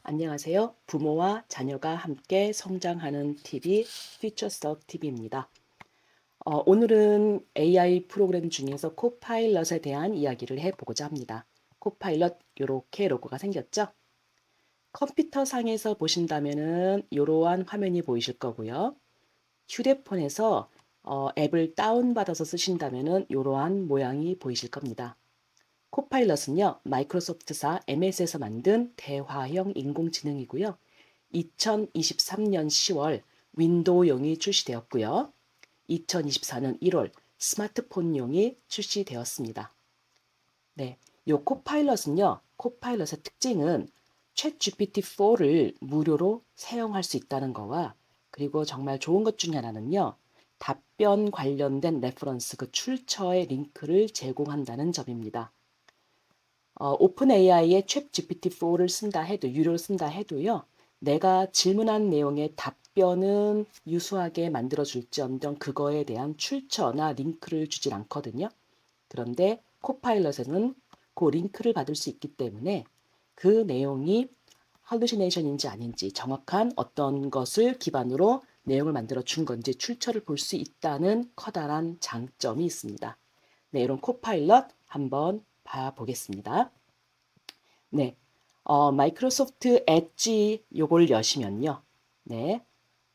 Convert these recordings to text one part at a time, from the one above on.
안녕하세요. 부모와 자녀가 함께 성장하는 TV 퓨처석 TV입니다. 오늘은 AI 프로그램 중에서 코파일럿에 대한 이야기를 해보고자 합니다. 코파일럿 이렇게 로고가 생겼죠? 컴퓨터 상에서 보신다면은 이러한 화면이 보이실 거고요. 휴대폰에서 앱을 다운받아서 쓰신다면은 이러한 모양이 보이실 겁니다. 코파일럿은요, 마이크로소프트사 MS에서 만든 대화형 인공지능이고요. 2023년 10월 윈도우용이 출시되었고요. 2024년 1월 스마트폰용이 출시되었습니다. 네, 요 코파일럿의 특징은 챗 GPT-4를 무료로 사용할 수 있다는 거와 그리고 정말 좋은 것 중에 하나는요. 답변 관련된 레퍼런스 그 출처의 링크를 제공한다는 점입니다. 오픈 AI의 챗 GPT-4를 쓴다 해도 유료로 쓴다 해도요. 내가 질문한 내용의 답변은 유수하게 만들어줄지언정 그거에 대한 출처나 링크를 주질 않거든요. 그런데 코파일럿에는 그 링크를 받을 수 있기 때문에 그 내용이 할루시네이션인지 아닌지 정확한 어떤 것을 기반으로 내용을 만들어 준 건지 출처를 볼 수 있다는 커다란 장점이 있습니다. 네, 이런 코파일럿 한번 봐보겠습니다. 네, 마이크로소프트 엣지 요걸 여시면요. 네,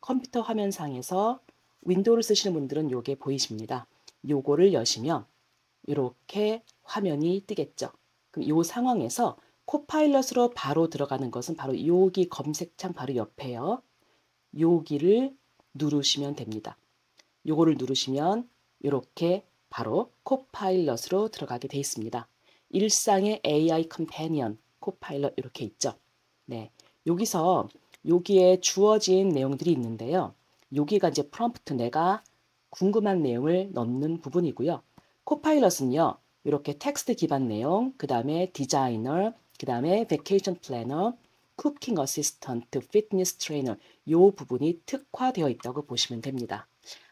컴퓨터 화면상에서 윈도우를 쓰시는 분들은 요게 보이십니다. 요거를 여시면 이렇게 화면이 뜨겠죠. 그럼 요 상황에서 코파일럿으로 바로 들어가는 것은 바로 여기 검색창 바로 옆에요. 여기를 누르시면 됩니다. 요거를 누르시면 이렇게 바로 코파일럿으로 들어가게 돼 있습니다. 일상의 AI 컴패니언 코파일럿 이렇게 있죠. 네. 여기서 여기에 주어진 내용들이 있는데요. 여기가 이제 프롬프트 내가 궁금한 내용을 넣는 부분이고요. 코파일럿은요. 이렇게 텍스트 기반 내용, 그 다음에 디자이너, 그 다음에 베케이션 플래너, 쿠킹 어시스턴트, 피트니스 트레이너 요 부분이 특화되어 있다고 보시면 됩니다.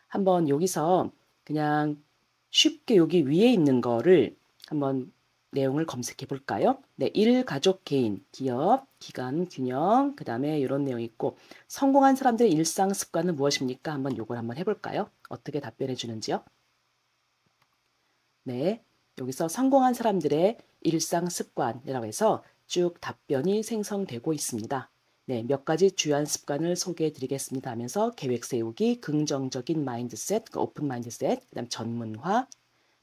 한번 여기서 그냥 쉽게 여기 위에 있는 거를 한번 내용을 검색해 볼까요? 네, 일, 가족, 개인, 기업, 기관, 균형, 그 다음에 이런 내용이 있고 성공한 사람들의 일상 습관은 무엇입니까? 한번 요걸 한번 해볼까요? 어떻게 답변해 주는지요? 네, 여기서 성공한 사람들의 일상 습관이라고 해서 쭉 답변이 생성되고 있습니다. 네, 몇 가지 주요한 습관을 소개해 드리겠습니다 하면서 계획 세우기, 긍정적인 마인드셋, 오픈 마인드셋, 그다음 전문화,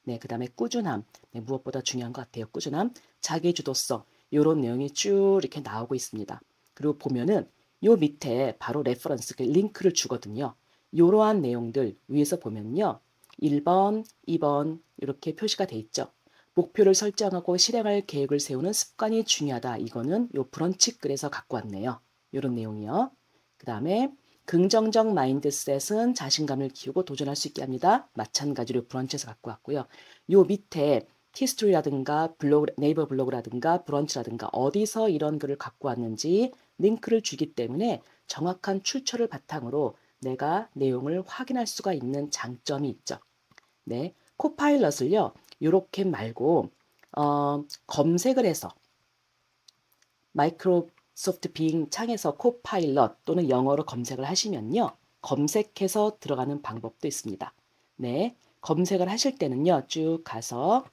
네, 그다음에 꾸준함, 네, 무엇보다 중요한 것 같아요. 꾸준함, 자기주도성, 이런 내용이 쭉 이렇게 나오고 있습니다. 그리고 보면은 요 밑에 바로 레퍼런스, 그 링크를 주거든요. 이러한 내용들 위에서 보면요. 1번, 2번 이렇게 표시가 돼 있죠. 목표를 설정하고 실행할 계획을 세우는 습관이 중요하다. 이거는 요 브런치 글에서 갖고 왔네요. 이런 내용이요. 그 다음에 긍정적 마인드셋은 자신감을 키우고 도전할 수 있게 합니다. 마찬가지로 브런치에서 갖고 왔고요. 요 밑에 티스토리라든가 블로그, 네이버 블로그라든가 브런치라든가 어디서 이런 글을 갖고 왔는지 링크를 주기 때문에 정확한 출처를 바탕으로 내가 내용을 확인할 수가 있는 장점이 있죠. 네, 코파일럿을요. 이렇게 말고 검색을 해서 마이크로소프트 빙 창에서 코파일럿 또는 영어로 검색을 하시면요. 검색해서 들어가는 방법도 있습니다. 네, 검색을 하실 때는요. 쭉 가서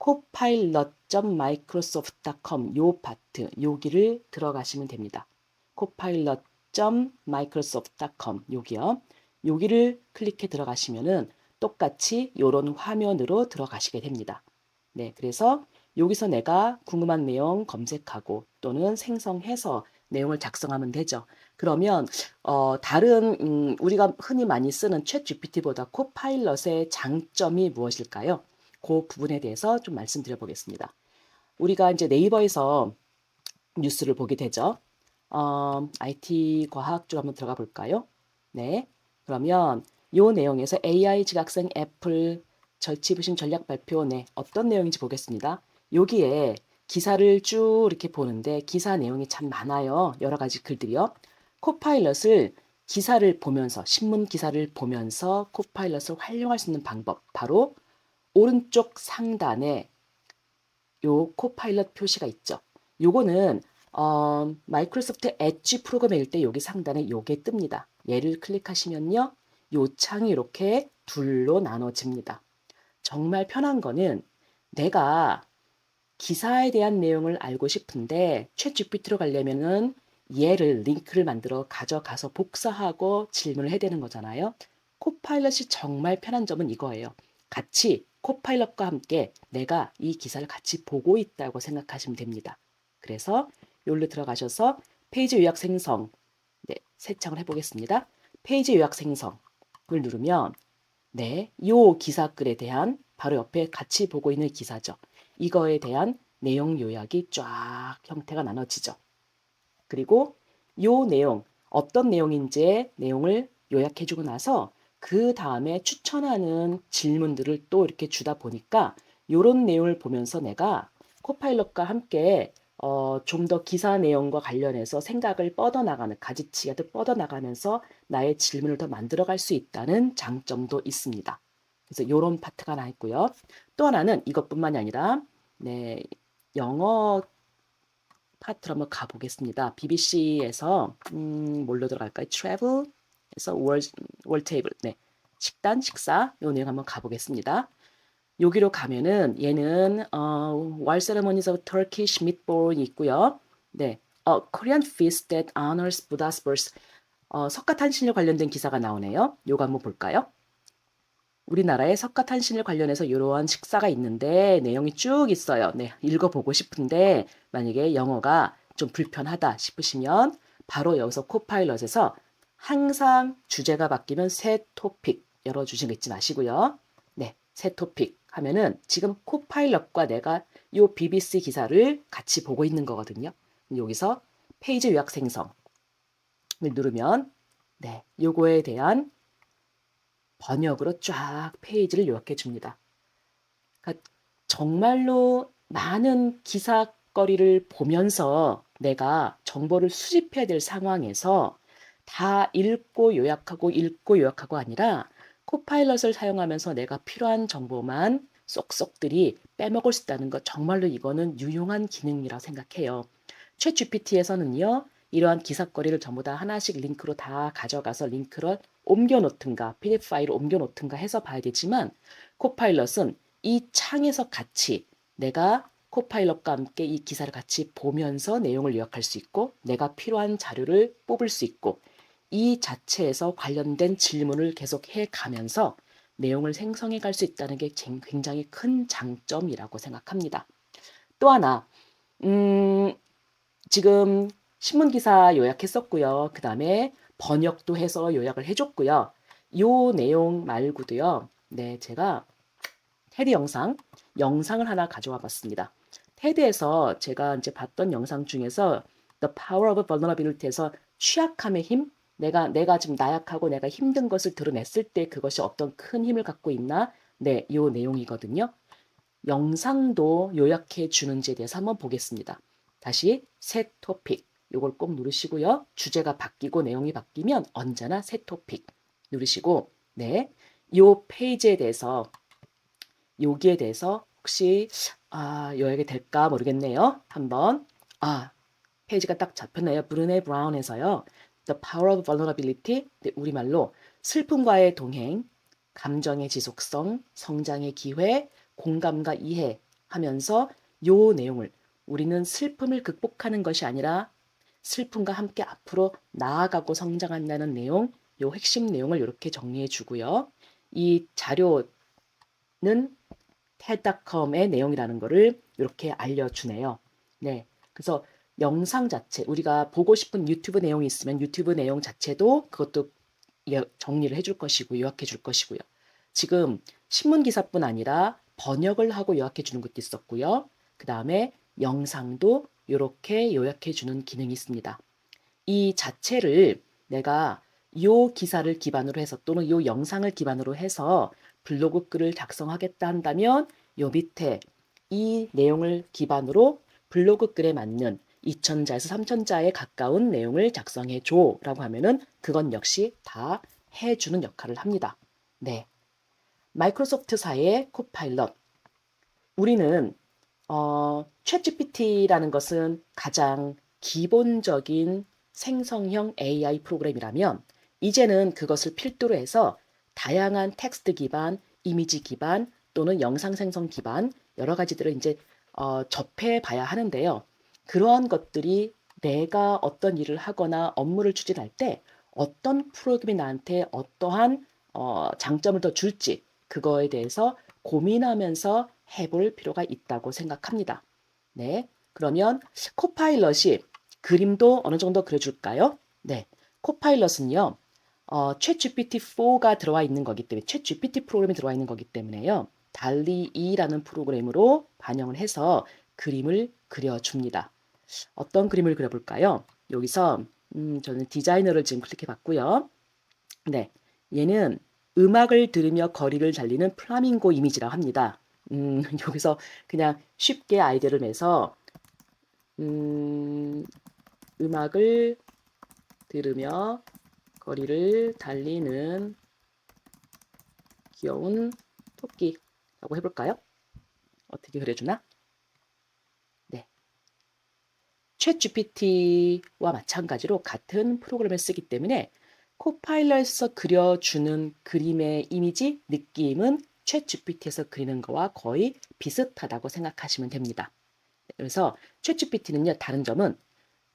copilot.microsoft.com 요 파트 여기를 들어가시면 됩니다. copilot.microsoft.com 여기요. 여기를 클릭해 들어가시면은 똑같이 요런 화면으로 들어가시게 됩니다. 네, 그래서 여기서 내가 궁금한 내용 검색하고 또는 생성해서 내용을 작성하면 되죠. 그러면 다른 우리가 흔히 많이 쓰는 챗 GPT보다 코파일럿의 장점이 무엇일까요? 그 부분에 대해서 좀 말씀드려 보겠습니다. 우리가 이제 네이버에서 뉴스를 보게 되죠. IT 과학 쪽 한번 들어가 볼까요? 네. 그러면 요 내용에서 AI 지각생 애플 절치부심 전략 발표 네 어떤 내용인지 보겠습니다. 여기에 기사를 쭉 이렇게 보는데 기사 내용이 참 많아요. 여러 가지 글들이요. 코파일럿을 기사를 보면서 신문 기사를 보면서 코파일럿을 활용할 수 있는 방법 바로 오른쪽 상단에 요 코파일럿 표시가 있죠. 요거는 마이크로소프트 엣지 프로그램일 때 여기 상단에 요게 뜹니다. 얘를 클릭하시면요. 요 창이 이렇게 둘로 나눠집니다. 정말 편한 거는 내가 기사에 대한 내용을 알고 싶은데 챗GPT로 가려면은 얘를 링크를 만들어 가져가서 복사하고 질문을 해야 되는 거잖아요. 코파일럿이 정말 편한 점은 이거예요. 같이 코파일럿과 함께 내가 이 기사를 같이 보고 있다고 생각하시면 됩니다. 그래서 여기로 들어가셔서 페이지 요약 생성, 네, 세창을 해보겠습니다. 페이지 요약 생성을 누르면 네, 요 기사글에 대한 바로 옆에 같이 보고 있는 기사죠. 이거에 대한 내용 요약이 쫙 형태가 나눠지죠. 그리고 요 내용, 어떤 내용인지의 내용을 요약해주고 나서 그 다음에 추천하는 질문들을 또 이렇게 주다 보니까 요런 내용을 보면서 내가 코파일럿과 함께 좀 더 기사 내용과 관련해서 생각을 뻗어나가는 가지치기를 뻗어나가면서 나의 질문을 더 만들어갈 수 있다는 장점도 있습니다. 그래서 요런 파트가 하나 있고요. 또 하나는 이것뿐만이 아니라 네, 영어 파트로 한번 가보겠습니다. BBC에서 뭘로 들어갈까요? Travel에서 World Table, 네, 식단, 식사 요 내용 한번 가보겠습니다. 여기로 가면은 얘는 Wall Ceremonies of Turkish Meatball이 있고요. 네, Korean Feast that honors Buddha's birth. 석가탄신일 관련된 기사가 나오네요. 요거 한번 볼까요? 우리나라의 석가탄신일 관련해서 이러한 식사가 있는데 내용이 쭉 있어요. 네, 읽어보고 싶은데 만약에 영어가 좀 불편하다 싶으시면 바로 여기서 코파일럿에서 항상 주제가 바뀌면 새 토픽 열어주신 거 잊지 마시고요. 네, 새 토픽 하면은 지금 코파일럿과 내가 요 BBC 기사를 같이 보고 있는 거거든요. 여기서 페이지 요약 생성을 누르면 네, 요거에 대한 번역으로 쫙 페이지를 요약해 줍니다. 그러니까 정말로 많은 기사거리를 보면서 내가 정보를 수집해야 될 상황에서 다 읽고 요약하고 아니라 코파일럿을 사용하면서 내가 필요한 정보만 쏙쏙들이 빼먹을 수 있다는 것 정말로 이거는 유용한 기능이라고 생각해요. 챗 GPT에서는요. 이러한 기사거리를 전부 다 하나씩 링크로 다 가져가서 링크를 옮겨 놓든가 PDF 파일을 옮겨 놓든가 해서 봐야 되지만 코파일럿은 이 창에서 같이 내가 코파일럿과 함께 이 기사를 같이 보면서 내용을 요약할 수 있고 내가 필요한 자료를 뽑을 수 있고 이 자체에서 관련된 질문을 계속 해 가면서 내용을 생성해 갈 수 있다는 게 굉장히 큰 장점이라고 생각합니다. 또 하나, 지금 신문 기사 요약했었고요. 그 다음에 번역도 해서 요약을 해줬고요. 요 내용 말고도요. 네, 제가 테드 영상을 하나 가져와 봤습니다. 테드에서 제가 이제 봤던 영상 중에서 The Power of Vulnerability에서 취약함의 힘, 내가 지금 나약하고 내가 힘든 것을 드러냈을 때 그것이 어떤 큰 힘을 갖고 있나? 네, 요 내용이거든요. 영상도 요약해 주는지에 대해서 한번 보겠습니다. 다시 새 토픽 요걸 꼭 누르시고요. 주제가 바뀌고 내용이 바뀌면 언제나 새 토픽 누르시고 네, 요 페이지에 대해서 여기에 대해서 혹시 요약이 될까 모르겠네요. 한번 페이지가 딱 잡혔네요. 브루네 브라운에서요. The Power of Vulnerability, 우리말로 슬픔과의 동행, 감정의 지속성, 성장의 기회, 공감과 이해 하면서 요 내용을 우리는 슬픔을 극복하는 것이 아니라 슬픔과 함께 앞으로 나아가고 성장한다는 내용, 요 핵심 내용을 이렇게 정리해 주고요. 이 자료는 TED.com의 내용이라는 거를 이렇게 알려주네요. 네. 그래서 영상 자체, 우리가 보고 싶은 유튜브 내용이 있으면 유튜브 내용 자체도 그것도 정리를 해줄 것이고 요약해 줄 것이고요. 지금 신문 기사뿐 아니라 번역을 하고 요약해 주는 것도 있었고요. 그 다음에 영상도 이렇게 요약해 주는 기능이 있습니다. 이 자체를 내가 요 기사를 기반으로 해서 또는 요 영상을 기반으로 해서 블로그 글을 작성하겠다 한다면 요 밑에 이 내용을 기반으로 블로그 글에 맞는 2,000자에서 3,000자에 가까운 내용을 작성해 줘라고 하면은 그건 역시 다 해주는 역할을 합니다. 네. 마이크로소프트사의 코파일럿. 우리는 챗GPT라는 것은 가장 기본적인 생성형 AI 프로그램이라면 이제는 그것을 필두로 해서 다양한 텍스트 기반, 이미지 기반 또는 영상 생성 기반 여러 가지들을 이제 접해 봐야 하는데요. 그러한 것들이 내가 어떤 일을 하거나 업무를 추진할 때 어떤 프로그램이 나한테 어떠한 장점을 더 줄지 그거에 대해서 고민하면서 해볼 필요가 있다고 생각합니다. 네, 그러면 코파일럿이 그림도 어느 정도 그려줄까요? 네, 코파일럿은요. 챗GPT-4가 들어와 있는 거기 때문에 챗GPT 프로그램이 들어와 있는 거기 때문에요. 달리2라는 프로그램으로 반영을 해서 그림을 그려줍니다. 어떤 그림을 그려볼까요? 여기서 저는 디자이너를 지금 클릭해 봤고요. 네, 얘는 음악을 들으며 거리를 달리는 플라밍고 이미지라고 합니다. 여기서 그냥 쉽게 아이디어를 내서 음, 음악을 들으며 거리를 달리는 귀여운 토끼라고 해볼까요? 어떻게 그려주나? 네. 챗 GPT와 마찬가지로 같은 프로그램을 쓰기 때문에 코파일럿에서 그려주는 그림의 이미지, 느낌은 챗 GPT에서 그리는 거와 거의 비슷하다고 생각하시면 됩니다. 그래서 챗 GPT는요, 다른 점은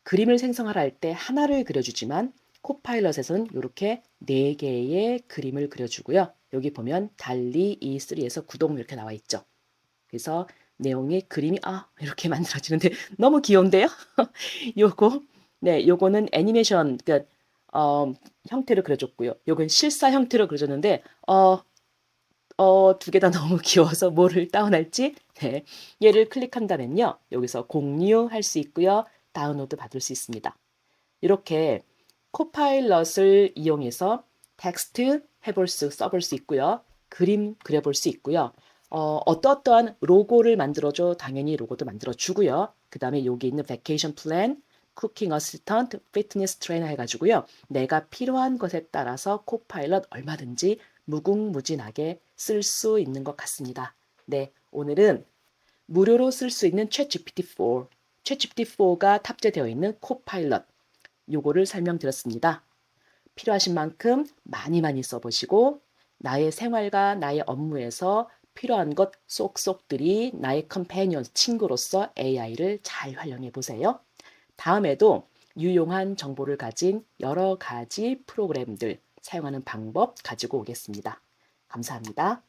그림을 생성하라 할 때 하나를 그려주지만 코파일럿에서는 이렇게 4개의 그림을 그려주고요. 여기 보면 달리 E3에서 구동 이렇게 나와 있죠. 그래서 내용의 그림이 이렇게 만들어지는데 너무 귀여운데요? 요거 요거는 애니메이션 그러니까 형태로 그려줬고요. 요건 실사 형태로 그려줬는데 두 개 다 너무 귀여워서 뭐를 다운할지 얘를 클릭한다면요. 여기서 공유할 수 있고요. 다운로드 받을 수 있습니다. 이렇게 코파일럿을 이용해서 텍스트 써볼 수 있고요. 그림 그려볼 수 있고요. 어떠한 로고를 만들어줘 당연히 로고도 만들어주고요. 그 다음에 여기 있는 베케이션 플랜, 쿠킹 어시스턴트, 피트니스 트레이너 해가지고요. 내가 필요한 것에 따라서 코파일럿 얼마든지 무궁무진하게 쓸 수 있는 것 같습니다. 네, 오늘은 무료로 쓸 수 있는 챗GPT-4가 탑재되어 있는 코파일럿 요거를 설명드렸습니다. 필요하신 만큼 많이 많이 써보시고 나의 생활과 나의 업무에서 필요한 것 쏙쏙들이 나의 컴패니언 친구로서 AI를 잘 활용해 보세요. 다음에도 유용한 정보를 가진 여러 가지 프로그램들 사용하는 방법 가지고 오겠습니다. 감사합니다.